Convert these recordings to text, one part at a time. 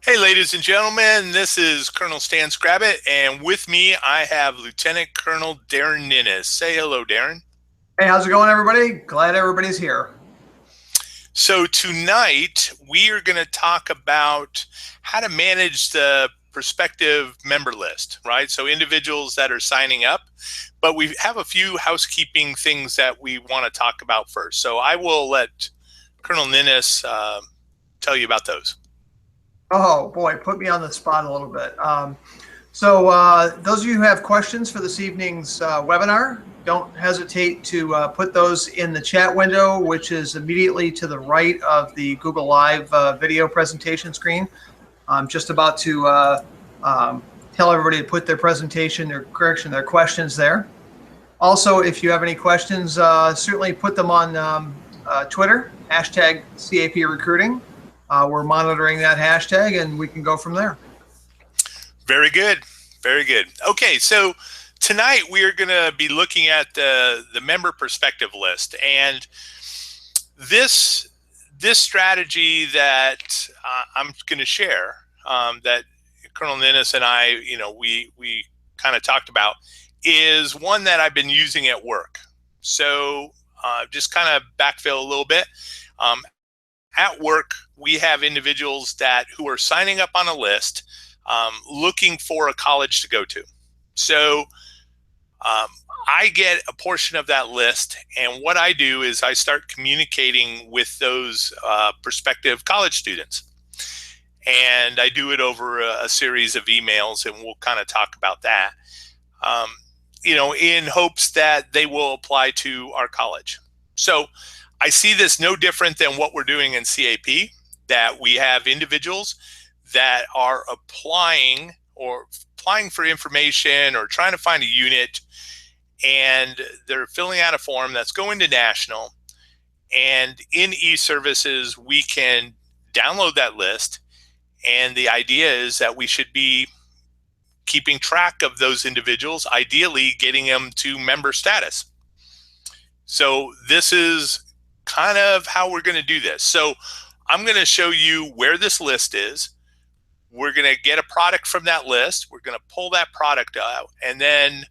Hey, ladies and gentlemen, this is Colonel Stan Skrabut, and with me I have Lieutenant Colonel Darin Ninness. Say hello, Darin. Hey, how's it going, everybody? Glad everybody's here. So tonight we are going to talk about how to manage the prospective member list, right? So individuals that are signing up, but we have a few housekeeping things that we want to talk about first. So I will let Colonel Ninness tell you about those. Oh boy, put me on the spot a little bit. Those of you who have questions for this evening's webinar, don't hesitate to put those in the chat window, which is immediately to the right of the Google Live video presentation screen. I'm just about to tell everybody to put their presentation, their questions there. Also, if you have any questions, certainly put them on Twitter, hashtag CAP Recruiting. We're monitoring that hashtag and we can go from there. Very good. Very good. Okay, so tonight we are going to be looking at the member perspective list, and this strategy that I'm going to share, that Colonel Ninness and I, we kind of talked about, is one that I've been using at work. So just kind of backfill a little bit. At work, we have individuals who are signing up on a list, looking for a college to go to. So I get a portion of that list, and what I do is I start communicating with those prospective college students. And I do it over a series of emails, and we'll kind of talk about that, in hopes that they will apply to our college. So I see this no different than what we're doing in CAP, that we have individuals that are applying for information or trying to find a unit, and they're filling out a form that's going to national. And in e-services, we can download that list. And the idea is that we should be keeping track of those individuals, ideally getting them to member status. So this is kind of how we're going to do this. So I'm going to show you where this list is. We're going to get a product from that list. We're going to pull that product out, and then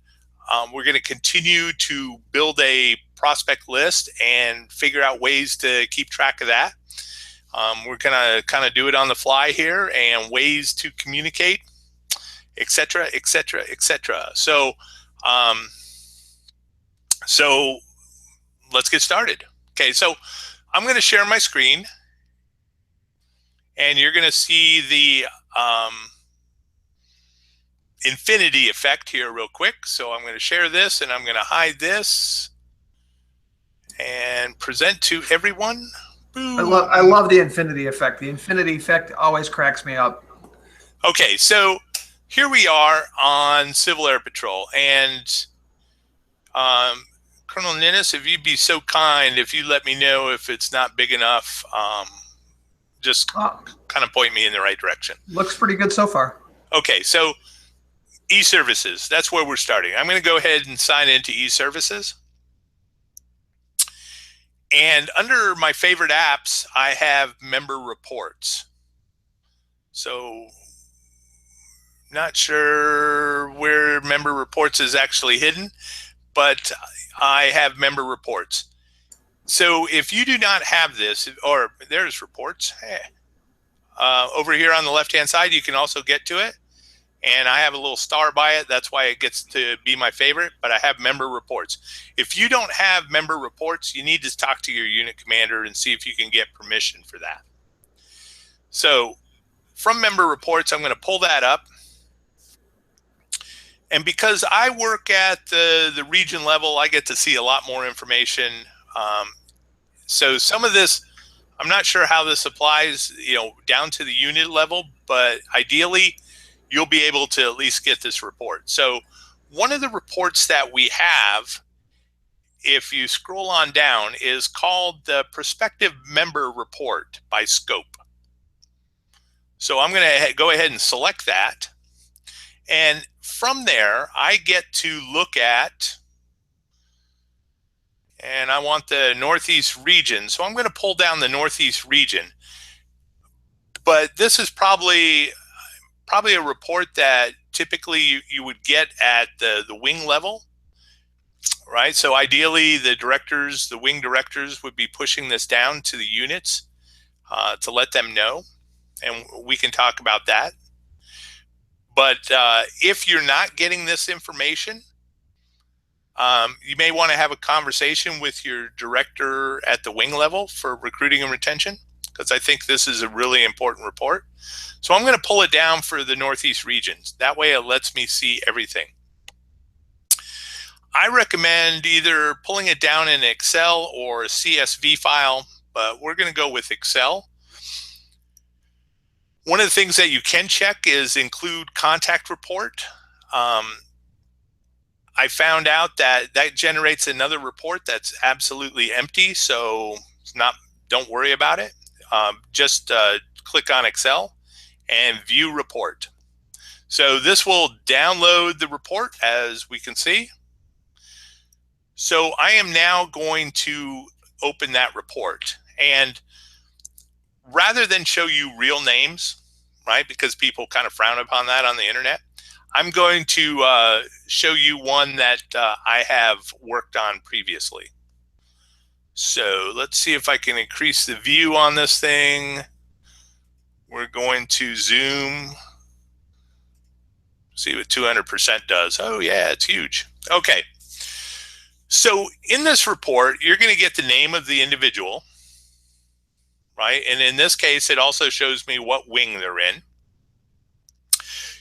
we're going to continue to build a prospect list and figure out ways to keep track of that. We're going to kind of do it on the fly here, and ways to communicate, etc., etc., etc. So let's get started. Okay, so I'm going to share my screen, and you're going to see the infinity effect here real quick. So I'm going to share this, and I'm going to hide this and present to everyone. Boom. I love the infinity effect. The infinity effect always cracks me up. Okay, so here we are on Civil Air Patrol, and Colonel Ninness, if you'd be so kind, if you let me know if it's not big enough, just kind of point me in the right direction. Looks pretty good so far. Okay, so e-services, that's where we're starting. I'm going to go ahead and sign into e-services. And under my favorite apps, I have member reports. So not sure where member reports is actually hidden, but I have member reports. So if you do not have this, or there's reports, over here on the left-hand side, you can also get to it. And I have a little star by it. That's why it gets to be my favorite, but I have member reports. If you don't have member reports, you need to talk to your unit commander and see if you can get permission for that. So from member reports, I'm going to pull that up. And because I work at the region level, I get to see a lot more information. So some of this, I'm not sure how this applies, down to the unit level, but ideally, you'll be able to at least get this report. So one of the reports that we have, if you scroll on down, is called the Prospective Member Report by Scope. So I'm going to go ahead and select that. And from there, I get to look at, and I want the Northeast region. So I'm going to pull down the Northeast region. but this is probably a report that typically you would get at the wing level, right? So ideally, the wing directors would be pushing this down to the units to let them know, and we can talk about that. But if you're not getting this information, you may want to have a conversation with your director at the wing level for recruiting and retention, because I think this is a really important report. So I'm going to pull it down for the Northeast regions. That way it lets me see everything. I recommend either pulling it down in Excel or a CSV file, but we're going to go with Excel. One of the things that you can check is include contact report. I found out that generates another report that's absolutely empty, so don't worry about it. Just click on Excel and view report. So this will download the report, as we can see. So I am now going to open that report, and rather than show you real names, right, because people kind of frown upon that on the internet, I'm going to show you one that I have worked on previously. So let's see if I can increase the view on this thing. We're going to zoom. See what 200% does. Oh yeah, it's huge. Okay. So in this report, you're going to get the name of the individual, right? And in this case, it also shows me what wing they're in.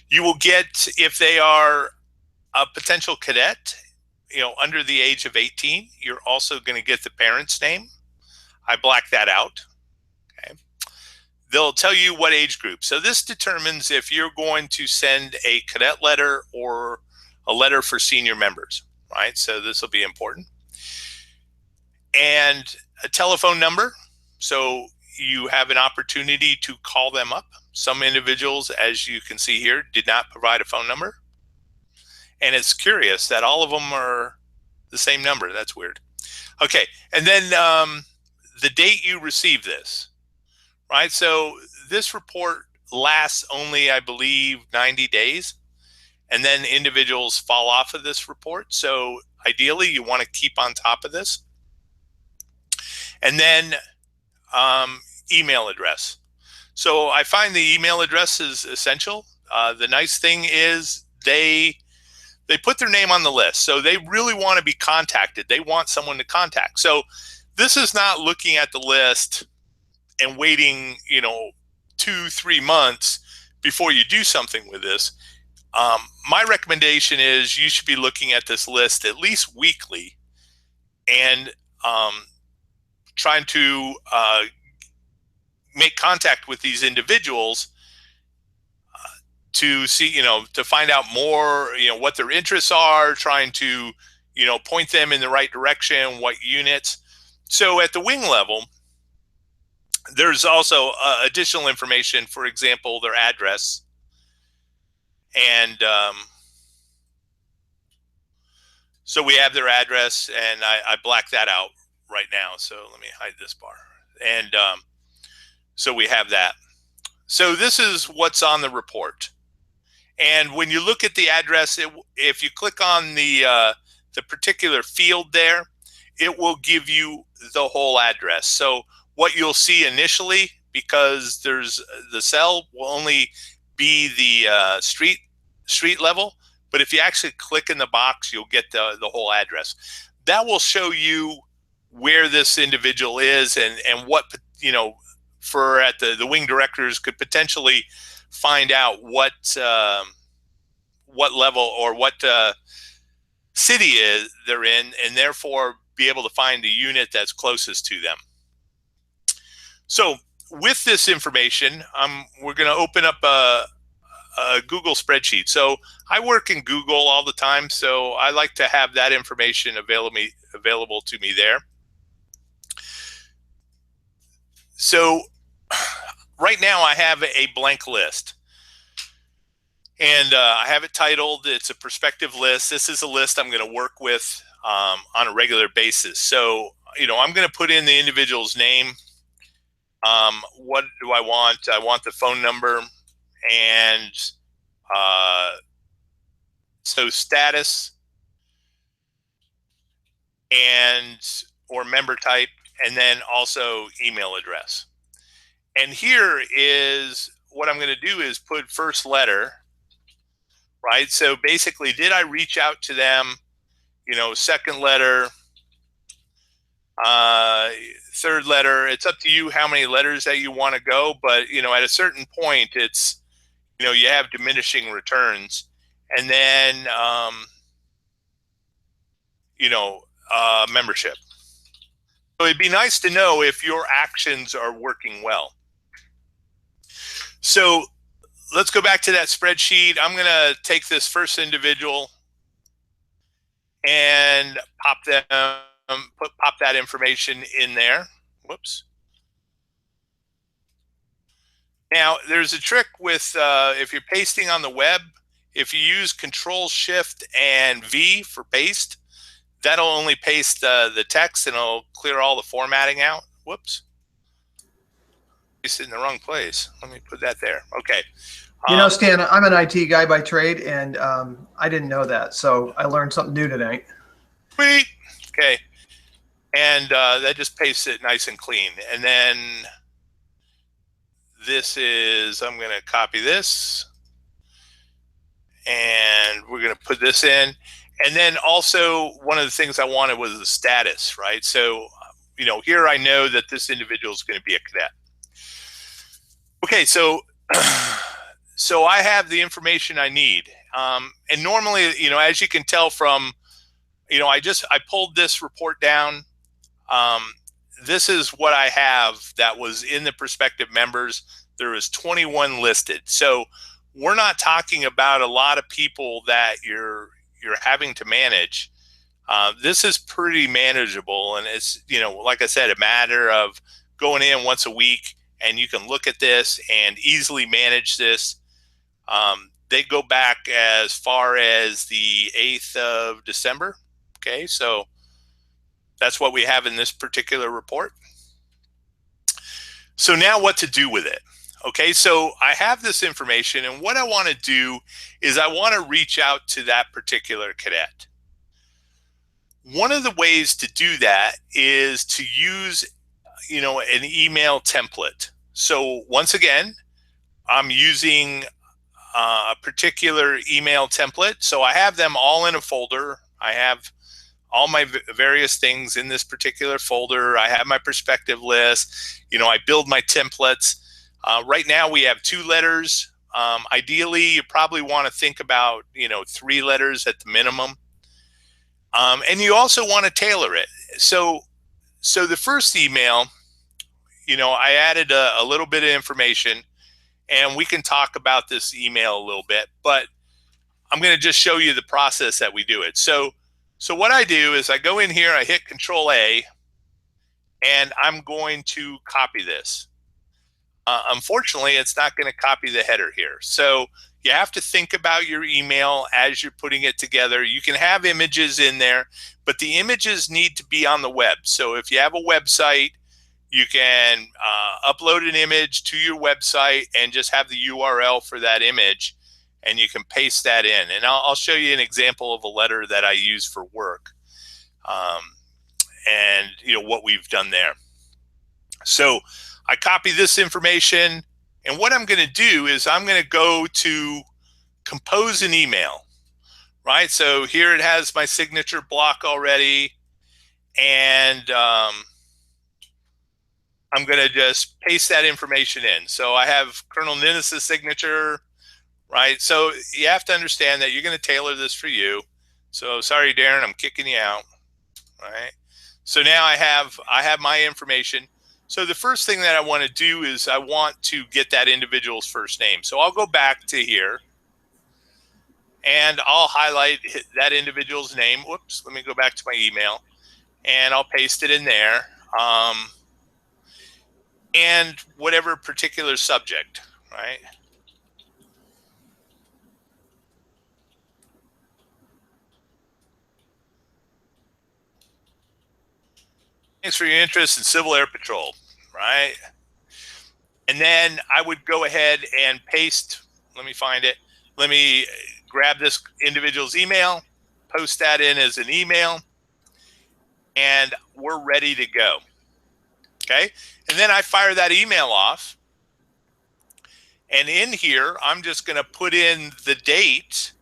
You will get, if they are a potential cadet, under the age of 18, you're also going to get the parent's name. I blacked that out. Okay. They'll tell you what age group. So this determines if you're going to send a cadet letter or a letter for senior members, right? So this will be important. And a telephone number. So you have an opportunity to call them up. Some individuals, as you can see here, did not provide a phone number. And it's curious that all of them are the same number. That's weird. Okay, and then the date you receive this, right? So this report lasts only, I believe, 90 days. And then individuals fall off of this report. So ideally, you want to keep on top of this. And then email address. So I find the email address is essential. The nice thing is they put their name on the list. So they really want to be contacted. They want someone to contact. So this is not looking at the list and waiting, 2-3 months before you do something with this. My recommendation is you should be looking at this list at least weekly and trying to make contact with these individuals to see, to find out more, what their interests are, trying to, point them in the right direction, what units. So at the wing level, there's also additional information, for example, their address. And so we have their address, and I blacked that out right now. So let me hide this bar. And so we have that. So this is what's on the report. And when you look at the address, if you click on the particular field there, it will give you the whole address. So what you'll see initially, because there's the cell will only be the street level, but if you actually click in the box, you'll get the whole address. That will show you where this individual is and what, for at the wing directors could potentially find out what level or what city they're in, and therefore be able to find the unit that's closest to them. So with this information, we're going to open up a Google spreadsheet. So I work in Google all the time, so I like to have that information available to me there. So right now I have a blank list, and I have it titled, it's a prospective list. This is a list I'm going to work with on a regular basis. So, I'm going to put in the individual's name, What do I want? I want the phone number, and so status and or member type, and then also email address. And here is what I'm going to do is put first letter, right? So basically, did I reach out to them? Second letter, uh, third letter. It's up to you how many letters that you want to go, but at a certain point, it's you have diminishing returns, and then membership. So it'd be nice to know if your actions are working well. So let's go back to that spreadsheet. I'm going to take this first individual and pop that information in there. Whoops. Now, there's a trick with if you're pasting on the web, if you use Control Shift and V for paste, that'll only paste the text and it'll clear all the formatting out. Whoops. It's in the wrong place. Let me put that there. Okay. Stan, I'm an IT guy by trade, and I didn't know that, so I learned something new tonight. Sweet. Okay. And that just pastes it nice and clean. And then I'm going to copy this, and we're going to put this in. And then also one of the things I wanted was the status, right? So, here I know that this individual is going to be a cadet. Okay, so I have the information I need. And normally, as you can tell from, I pulled this report down. This is what I have that was in the prospective members. There was 21 listed. So we're not talking about a lot of people that you're having to manage. This is pretty manageable, and it's like I said, a matter of going in once a week, and you can look at this and easily manage this. They go back as far as the 8th of December. Okay, so that's what we have in this particular report. So now what to do with it? Okay, so I have this information, and what I want to do is I want to reach out to that particular cadet. One of the ways to do that is to use, an email template. So once again, I'm using a particular email template. So I have them all in a folder. I have all my various things in this particular folder. I have my perspective list. I build my templates. Right now we have 2 letters. Ideally, you probably want to think about, 3 letters at the minimum. And you also want to tailor it. So the first email, I added a little bit of information, and we can talk about this email a little bit, but I'm going to just show you the process that we do it. So what I do is I go in here, I hit Control A, and I'm going to copy this. Unfortunately, it's not going to copy the header here. So you have to think about your email as you're putting it together. You can have images in there, but the images need to be on the web. So if you have a website, you can upload an image to your website and just have the URL for that image, and you can paste that in. And I'll show you an example of a letter that I use for work, and what we've done there. So I copy this information, and what I'm going to do is I'm going to go to compose an email, right? So here it has my signature block already, and I'm going to just paste that information in. So I have Colonel Ninness' signature, right? So you have to understand that you're going to tailor this for you. So sorry, Darin, I'm kicking you out, right? So now I have my information. So the first thing that I want to do is I want to get that individual's first name. So I'll go back to here, and I'll highlight that individual's name. Whoops, let me go back to my email, and I'll paste it in there. And whatever particular subject, right? Thanks for your interest in Civil Air Patrol, right? And then I would go ahead and paste, let me find it. Let me grab this individual's email, post that in as an email, and we're ready to go. Okay. And then I fire that email off. And in here, I'm just going to put in the date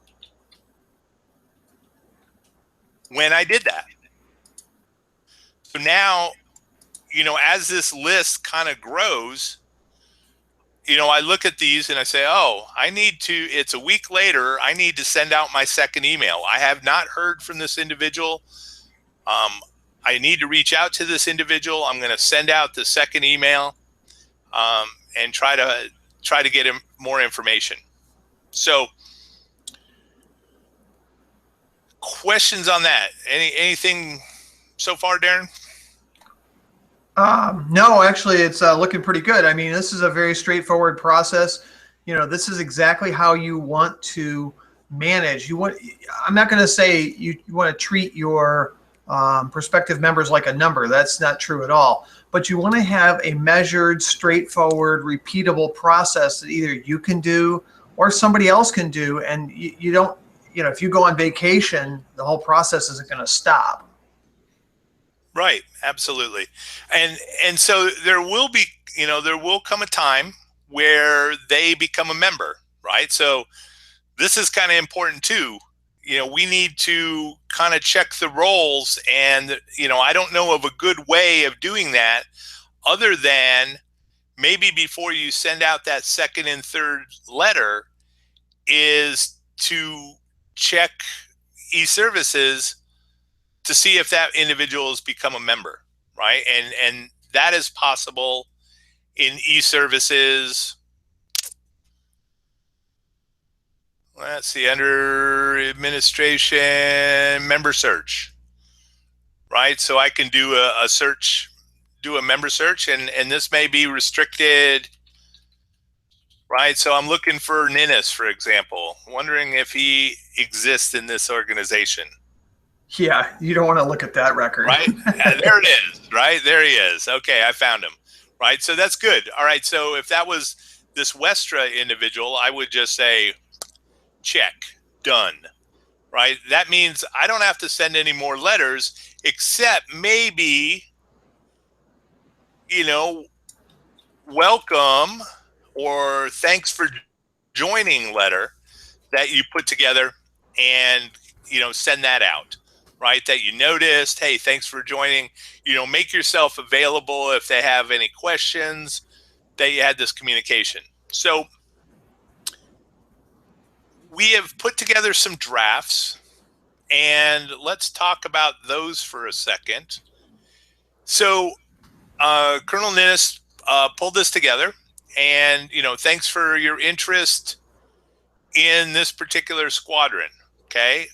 when I did that. So now, as this list kind of grows, I look at these and I say, oh, it's a week later, I need to send out my second email. I have not heard from this individual. I need to reach out to this individual. I'm going to send out the second email and try to get him more information. So, questions on that? Anything so far, Darin? No, actually, it's looking pretty good. I mean, this is a very straightforward process. This is exactly how you want to manage. I'm not going to say you want to treat your prospective members like a number. That's not true at all. But you want to have a measured, straightforward, repeatable process that either you can do or somebody else can do. And you don't, if you go on vacation, the whole process isn't going to stop. Right, absolutely. And so there will be, there will come a time where they become a member, right? So this is kind of important too. We need to kind of check the roles, and I don't know of a good way of doing that other than maybe before you send out that second and third letter is to check e-services to see if that individual has become a member, right? And that is possible in e-services. Let's see, under administration, member search, right? So I can do a search, do a member search, and this may be restricted, right? So I'm looking for Ninness, for example, wondering if he exists in this organization. Yeah, you don't want to look at that record. Right? There it is, right? There he is. Okay, I found him. Right? So that's good. All right, so if that was this Westra individual, I would just say, check, done. Right? That means I don't have to send any more letters, except maybe, welcome or thanks for joining letter that you put together and, send that out. Right, that you noticed, hey, thanks for joining, make yourself available if they have any questions, that you had this communication. So we have put together some drafts, and let's talk about those for a second. So Colonel Ninness pulled this together, and, thanks for your interest in this particular squadron, okay?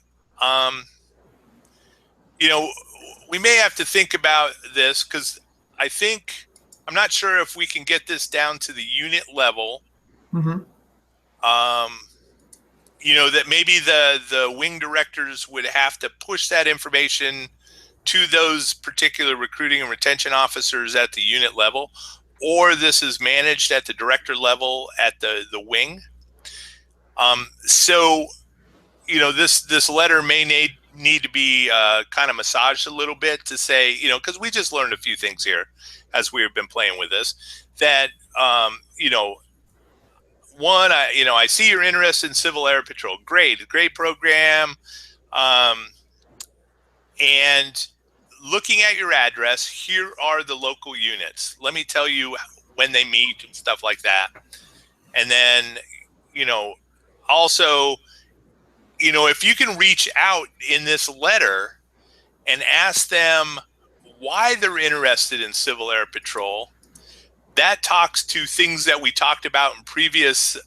We may have to think about this because I'm not sure if we can get this down to the unit level. Mm-hmm. That maybe the wing directors would have to push that information to those particular recruiting and retention officers at the unit level, or this is managed at the director level at the wing. So, this letter may need to be kind of massaged a little bit to say, because we just learned a few things here as we've been playing with this, that, one, I see you're interested in Civil Air Patrol. Great program. And looking at your address, here are the local units. Let me tell you when they meet and stuff like that. And then, also, if you can reach out in this letter and ask them why they're interested in Civil Air Patrol, that talks to things that we talked about in previous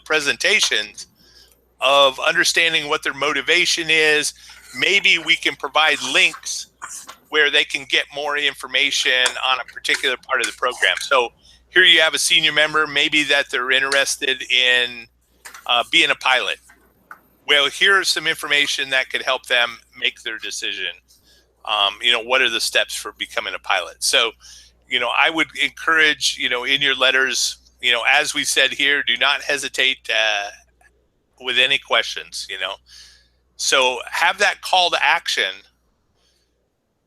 presentations of understanding what their motivation is. Maybe we can provide links where they can get more information on a particular part of the program. So here you have a senior member, maybe that they're interested in being a pilot. Well, here's some information that could help them make their decision. What are the steps for becoming a pilot? So, I would encourage, in your letters, as we said here, do not hesitate with any questions, So have that call to action.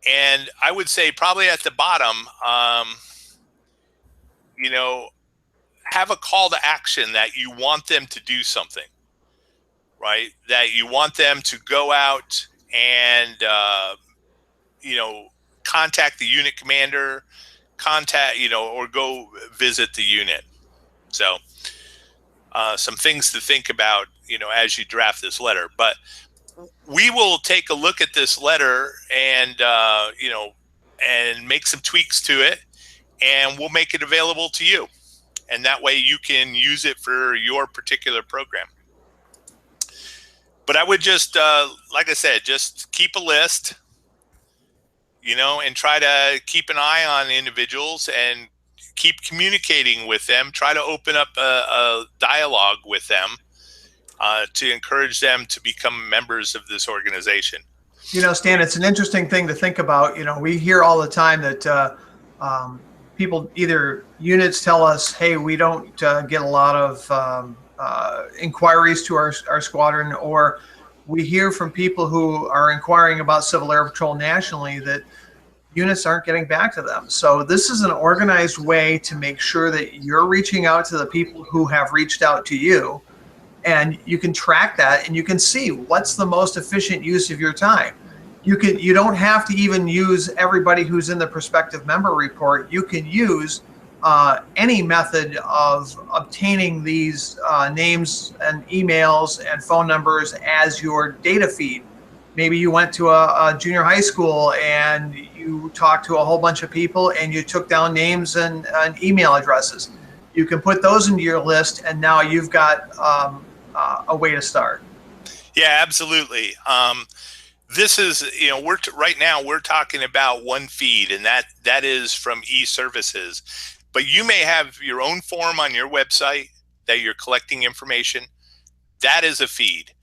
And I would say probably at the bottom, have a call to action that you want them to do something, right? That you want them to go out and, contact the unit commander, or go visit the unit. So some things to think about, as you draft this letter. But we will take a look at this letter and, and make some tweaks to it, and we'll make it available to you. And that way you can use it for your particular program. But I would just, like I said, just keep a list, and try to keep an eye on individuals and keep communicating with them. Try to open up a dialogue with them to encourage them to become members of this organization. Stan, it's an interesting thing to think about. We hear all the time that people, either units tell us, hey, we don't get a lot of inquiries to our squadron, or we hear from people who are inquiring about Civil Air Patrol nationally that units aren't getting back to them. So this is an organized way to make sure that you're reaching out to the people who have reached out to you, and you can track that and you can see what's the most efficient use of your time. You don't have to even use everybody who's in the prospective member report. You can use any method of obtaining these names and emails and phone numbers as your data feed. Maybe you went to a junior high school and you talked to a whole bunch of people and you took down names and email addresses. You can put those into your list, and now you've got a way to start. Yeah, absolutely. This is, right now we're talking about one feed, and that is from e-services. But you may have your own form on your website that you're collecting information. That is a feed.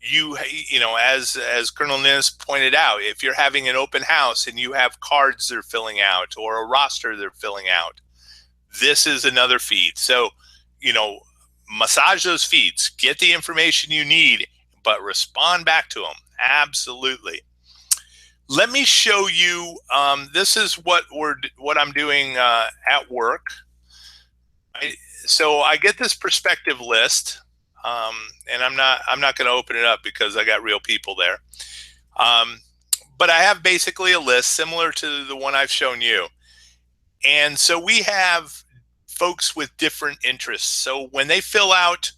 As Colonel Ninness pointed out, if you're having an open house and you have cards they're filling out or a roster they're filling out, this is another feed. So, massage those feeds, get the information you need, but respond back to them. Absolutely. Let me show you. This is what I'm doing at work. So I get this perspective list, and I'm not going to open it up because I got real people there. But I have basically a list similar to the one I've shown you, and so we have folks with different interests. So when they fill out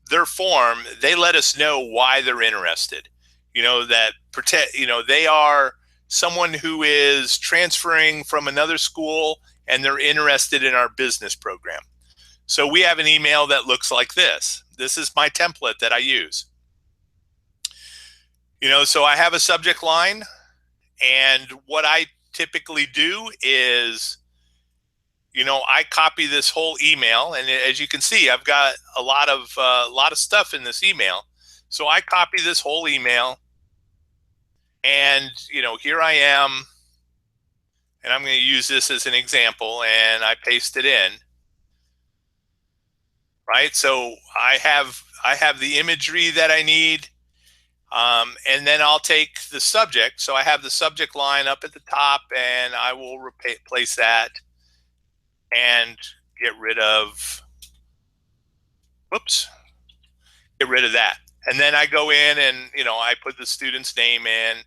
their form, they let us know why they're interested. They are someone who is transferring from another school and they're interested in our business program. So we have an email that looks like this. This is my template that I use. So I have a subject line, and what I typically do is, I copy this whole email, and as you can see, I've got a lot of stuff in this email. So I copy this whole email, and here I am, and I'm going to use this as an example, and I paste it in. Right, so I have the imagery that I need, and then I'll take the subject. So I have the subject line up at the top, and I will replace that and get rid of that. And then I go in and I put the student's name in.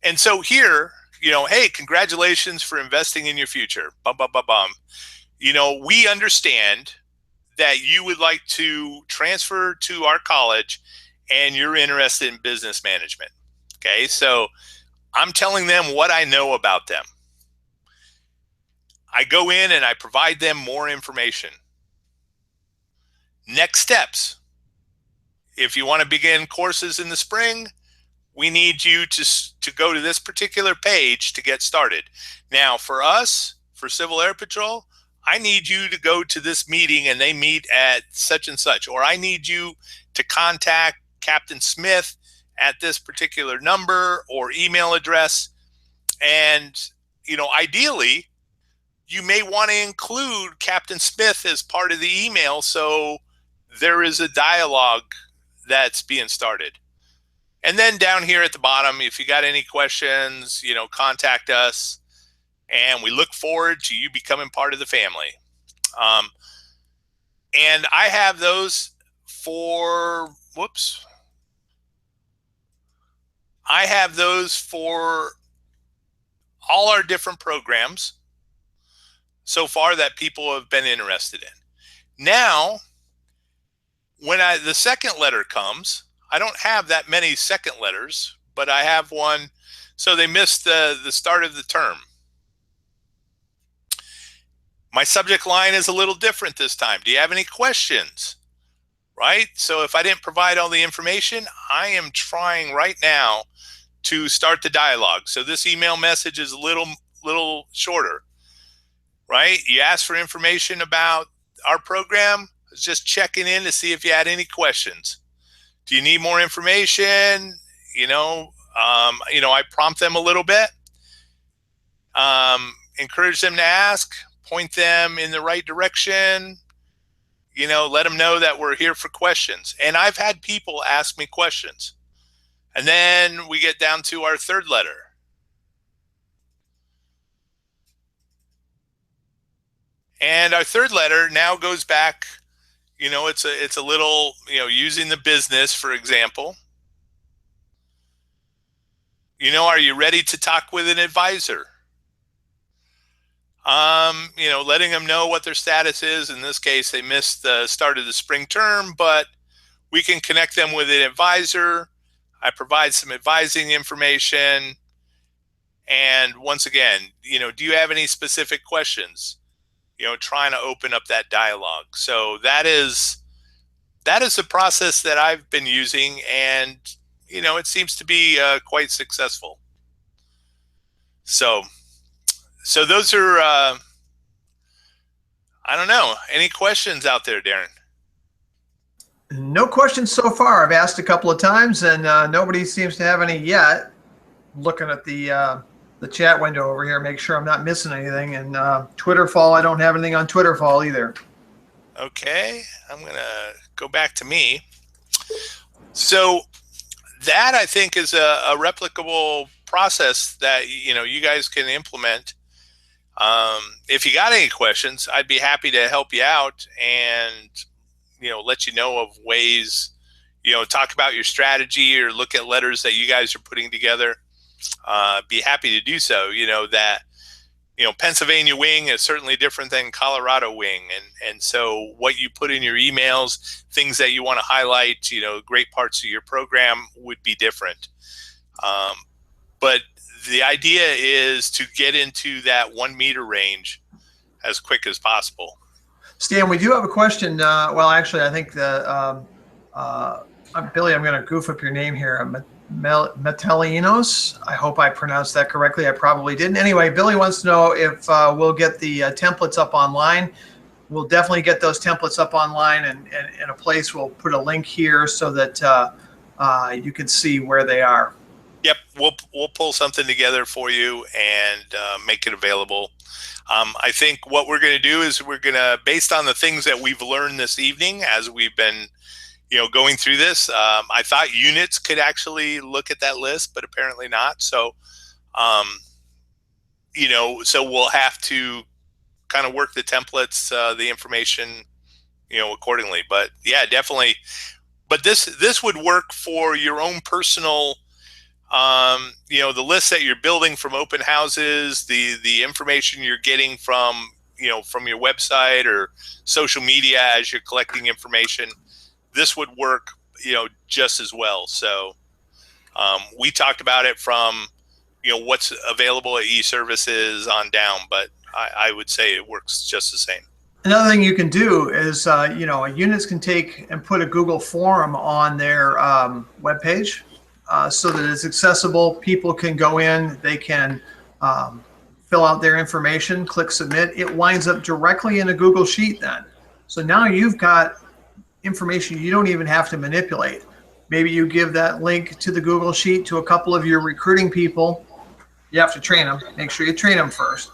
And so here, hey, congratulations for investing in your future. Bum, bum, bum, bum. We understand that you would like to transfer to our college and you're interested in business management. Okay, so I'm telling them what I know about them. I go in and I provide them more information. Next steps. If you want to begin courses in the spring, we need you to go to this particular page to get started. Now, for us, for Civil Air Patrol, I need you to go to this meeting and they meet at such and such, or I need you to contact Captain Smith at this particular number or email address. And, ideally, you may want to include Captain Smith as part of the email so there is a dialogue that's being started. And then down here at the bottom, if you got any questions, contact us, and we look forward to you becoming part of the family. And I have those for, I have those for all our different programs so far that people have been interested in. Now, when the second letter comes, I don't have that many second letters, but I have one. So they missed the start of the term. My subject line is a little different this time. Do you have any questions? Right? So if I didn't provide all the information, I am trying right now to start the dialogue. So this email message is a little shorter, right? You asked for information about our program. I was just checking in to see if you had any questions. Do you need more information? I prompt them a little bit, encourage them to ask, point them in the right direction, let them know that we're here for questions. And I've had people ask me questions. And then we get down to our third letter. And our third letter now goes back, it's a little, using the business, for example. Are you ready to talk with an advisor? Letting them know what their status is. In this case, they missed the start of the spring term, but we can connect them with an advisor. I provide some advising information. And once again, do you have any specific questions? Trying to open up that dialogue. So that is the process that I've been using, and it seems to be quite successful. So those are I don't know, any questions out there, Darin? No questions so far. I've asked a couple of times, and nobody seems to have any yet. Looking at the chat window over here, make sure I'm not missing anything. And Twitterfall, I don't have anything on Twitterfall either. Okay, I'm gonna go back to me. So that, I think, is a replicable process that you guys can implement. If you got any questions, I'd be happy to help you out and let you know of ways, talk about your strategy or look at letters that you guys are putting together. Be happy to do so. Pennsylvania wing is certainly different than Colorado wing, and so what you put in your emails, things that you want to highlight, great parts of your program would be different. But the idea is to get into that 1 meter range as quick as possible. Stan, we do have a question. Well, actually, I think Billy, I'm going to goof up your name here. Metalinos. I hope I pronounced that correctly. I probably didn't. Anyway, Billy wants to know if we'll get the templates up online. We'll definitely get those templates up online, and in a place we'll put a link here so that you can see where they are. Yep, we'll pull something together for you and make it available. I think what we're going to do is we're going to, based on the things that we've learned this evening as we've been going through this, I thought units could actually look at that list, but apparently not. So, so we'll have to kind of work the templates, the information, accordingly. But yeah, definitely. But this would work for your own personal, the list that you're building from open houses, the information you're getting from your website or social media as you're collecting information. This would work, just as well. So we talked about it from, what's available at eServices on down, but I would say it works just the same. Another thing you can do is, units can take and put a Google form on their webpage so that it's accessible. People can go in, they can fill out their information, click submit. It winds up directly in a Google Sheet then. So now you've got information you don't even have to manipulate. Maybe you give that link to the Google Sheet to a couple of your recruiting people. You have to train them. Make sure you train them first.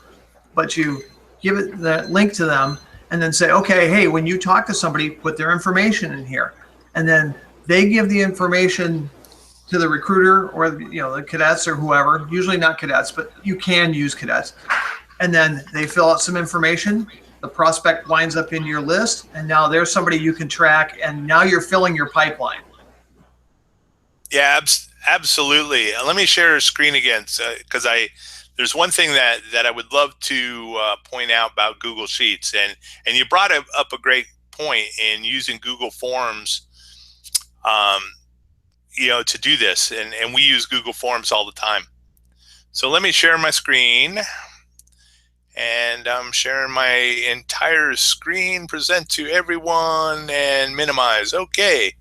But you give it that link to them, and then say, okay, hey, when you talk to somebody, put their information in here. And then they give the information to the recruiter or the cadets or whoever, usually not cadets, but you can use cadets. And then they fill out some information. The prospect winds up in your list, and now there's somebody you can track, and now you're filling your pipeline. Yeah, absolutely. Let me share a screen again, because there's one thing that I would love to point out about Google Sheets, and you brought up a great point in using Google Forms, to do this, and we use Google Forms all the time. So let me share my screen, and I'm sharing my entire screen, present to everyone, and minimize. Okay,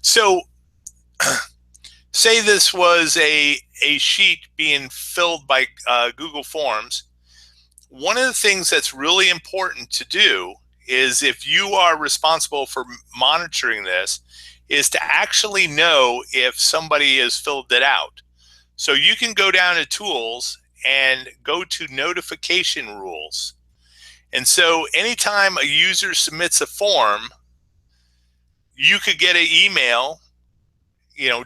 so say this was a sheet being filled by Google Forms. One of the things that's really important to do is, if you are responsible for monitoring this, is to actually know if somebody has filled it out. So you can go down to Tools and go to Notification Rules. And so anytime a user submits a form, you could get an email,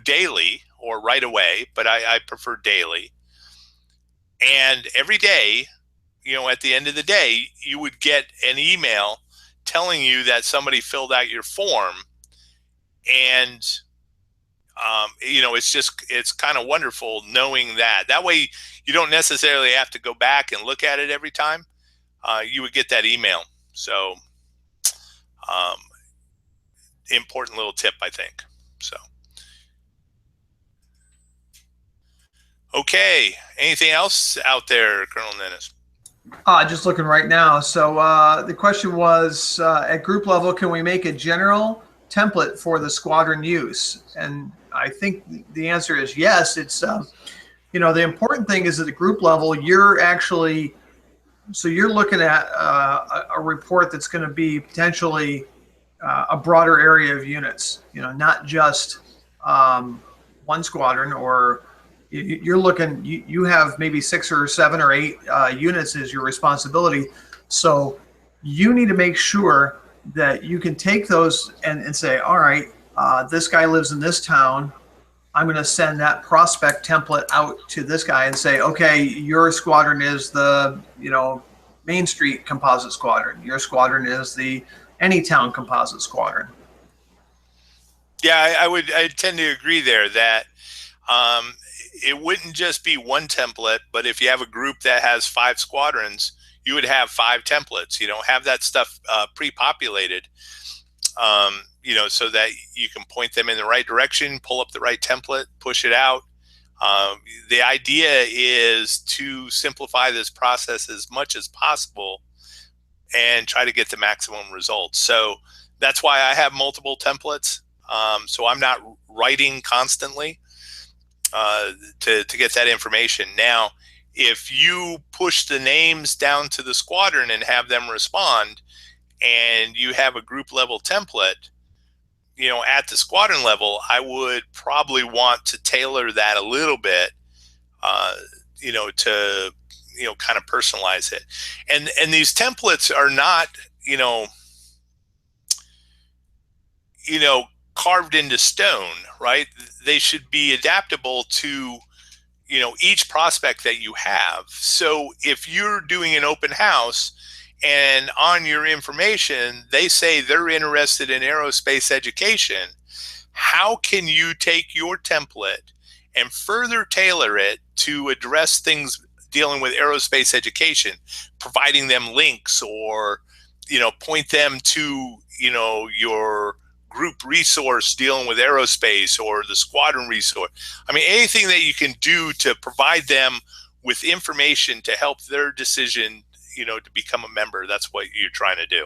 daily or right away, but I prefer daily. And every day, at the end of the day, you would get an email telling you that somebody filled out your form. And it's kind of wonderful knowing that. That way you don't necessarily have to go back and look at it every time. You would get that email. So important little tip, I think. So okay, anything else out there, Colonel Ninness? Just looking right now. So the question was, at group level, can we make a general template for the squadron use? And I think the answer is yes. It's, the important thing is at the group level, you're looking at a report that's going to be potentially a broader area of units, not just one squadron, or you're looking, you have maybe 6 or 7 or 8 units as your responsibility. So you need to make sure that you can take those and say, all right, this guy lives in this town. I'm going to send that prospect template out to this guy and say, okay, your squadron is the, Main Street Composite Squadron. Your squadron is the Anytown Composite Squadron. Yeah, I tend to agree there that it wouldn't just be one template, but if you have a group that has 5 squadrons, you would have 5 templates. Have that stuff pre-populated, so that you can point them in the right direction, pull up the right template, push it out. The idea is to simplify this process as much as possible and try to get the maximum results. So that's why I have multiple templates. So I'm not writing constantly to get that information. Now, if you push the names down to the squadron and have them respond, and you have a group level template, at the squadron level, I would probably want to tailor that a little bit, to, kind of personalize it. And these templates are not, carved into stone, right? They should be adaptable to, each prospect that you have. So if you're doing an open house and on your information, they say they're interested in aerospace education, how can you take your template and further tailor it to address things dealing with aerospace education, providing them links, or, point them to, your group resource dealing with aerospace, or the squadron resource. I mean, anything that you can do to provide them with information to help their decision, to become a member. That's what you're trying to do.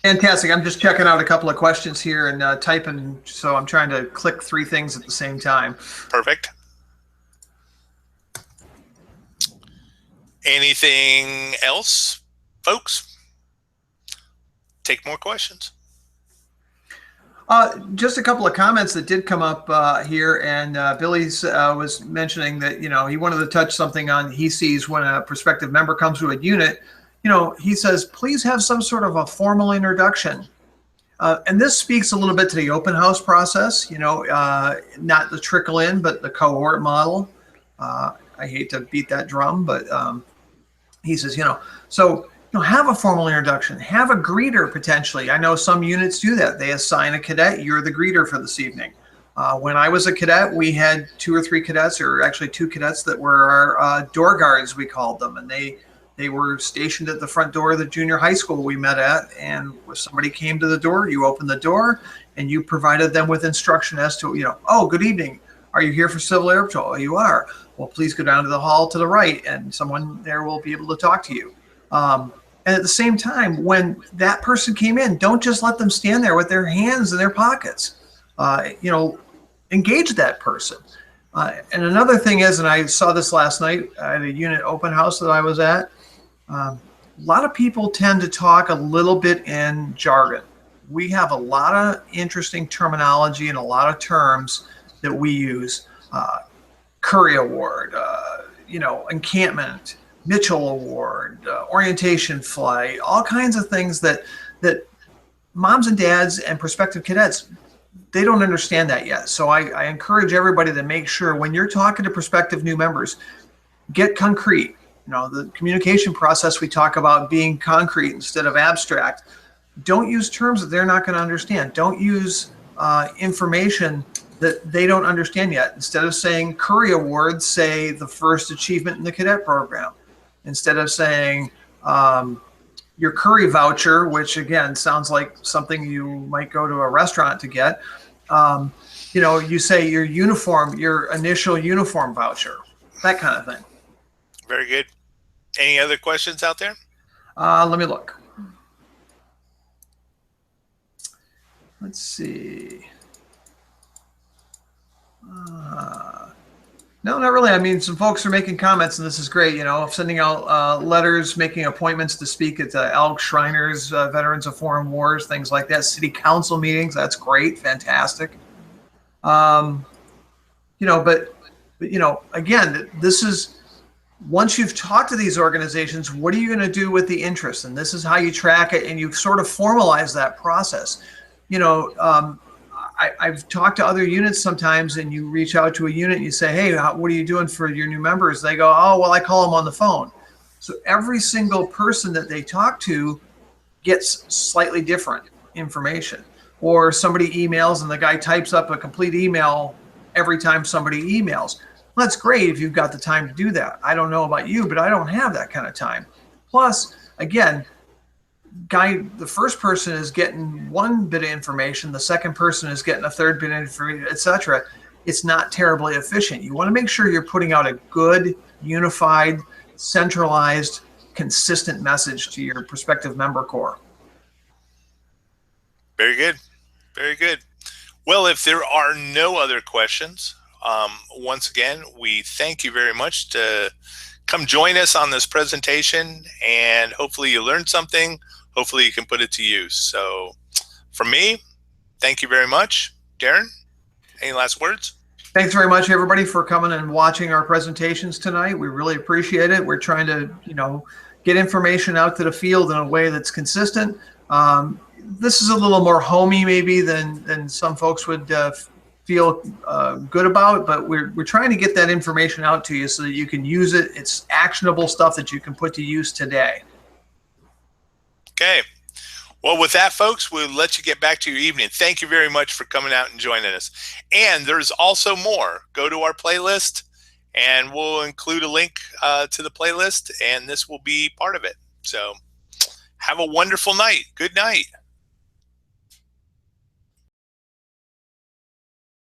Fantastic. I'm just checking out a couple of questions here and typing, so I'm trying to click 3 things at the same time. Perfect. Anything else, folks? Take more questions. Just a couple of comments that did come up here, and Billy's was mentioning that he wanted to touch something on he sees when a prospective member comes to a unit. He says, please have some sort of a formal introduction. And this speaks a little bit to the open house process, not the trickle in, but the cohort model. I hate to beat that drum, but he says, so have a formal introduction, have a greeter potentially. I know some units do that. They assign a cadet, you're the greeter for this evening. When I was a cadet, we had 2 or 3 cadets, or actually 2 cadets that were our door guards, we called them, and they were stationed at the front door of the junior high school we met at. And if somebody came to the door, you opened the door and you provided them with instruction as to, oh, good evening. Are you here for civil air patrol? Oh, you are. Well, please go down to the hall to the right and someone there will be able to talk to you. And at the same time, when that person came in, don't just let them stand there with their hands in their pockets. Engage that person. And another thing is, and I saw this last night at a unit open house that I was at, a lot of people tend to talk a little bit in jargon. We have a lot of interesting terminology and a lot of terms that we use. Curry Award, encampment, Mitchell Award, orientation flight, all kinds of things that moms and dads and prospective cadets, they don't understand that yet. So I encourage everybody to make sure when you're talking to prospective new members, get concrete. The communication process, we talk about being concrete instead of abstract. Don't use terms that they're not going to understand. Don't use information that they don't understand yet. Instead of saying Curry Award, say the first achievement in the cadet program. Instead of saying your Curry voucher, which again sounds like something you might go to a restaurant to get, you say your uniform, your initial uniform voucher, that kind of thing. Very good. Any other questions out there? Let me look. Let's see. No, not really. I mean, some folks are making comments, and this is great. Sending out letters, making appointments to speak at Elk Shriners, Veterans of Foreign Wars, things like that. City council meetings. That's great. Fantastic. But again, this is, once you've talked to these organizations, what are you going to do with the interest? And this is how you track it, and you sort of formalize that process. I've talked to other units sometimes, and you reach out to a unit and you say, hey, what are you doing for your new members? They go, oh, well, I call them on the phone. So every single person that they talk to gets slightly different information. Or somebody emails and the guy types up a complete email every time somebody emails. Well, that's great if you've got the time to do that. I don't know about you, but I don't have that kind of time. Plus, again, the first person is getting one bit of information, the second person is getting a third bit of information, etc. It's not terribly efficient. You want to make sure you're putting out a good, unified, centralized, consistent message to your prospective member corps. Very good. Very good. Well, if there are no other questions, once again, we thank you very much to come join us on this presentation, and hopefully you learned something. Hopefully you can put it to use. So from me, thank you very much. Darin, any last words? Thanks very much, everybody, for coming and watching our presentations tonight. We really appreciate it. We're trying to, get information out to the field in a way that's consistent. This is a little more homey maybe than some folks would feel good about, but we're trying to get that information out to you so that you can use it. It's actionable stuff that you can put to use today. Okay. Well, with that, folks, we'll let you get back to your evening. Thank you very much for coming out and joining us. And there's also more. Go to our playlist, and we'll include a link to the playlist, and this will be part of it. So have a wonderful night. Good night.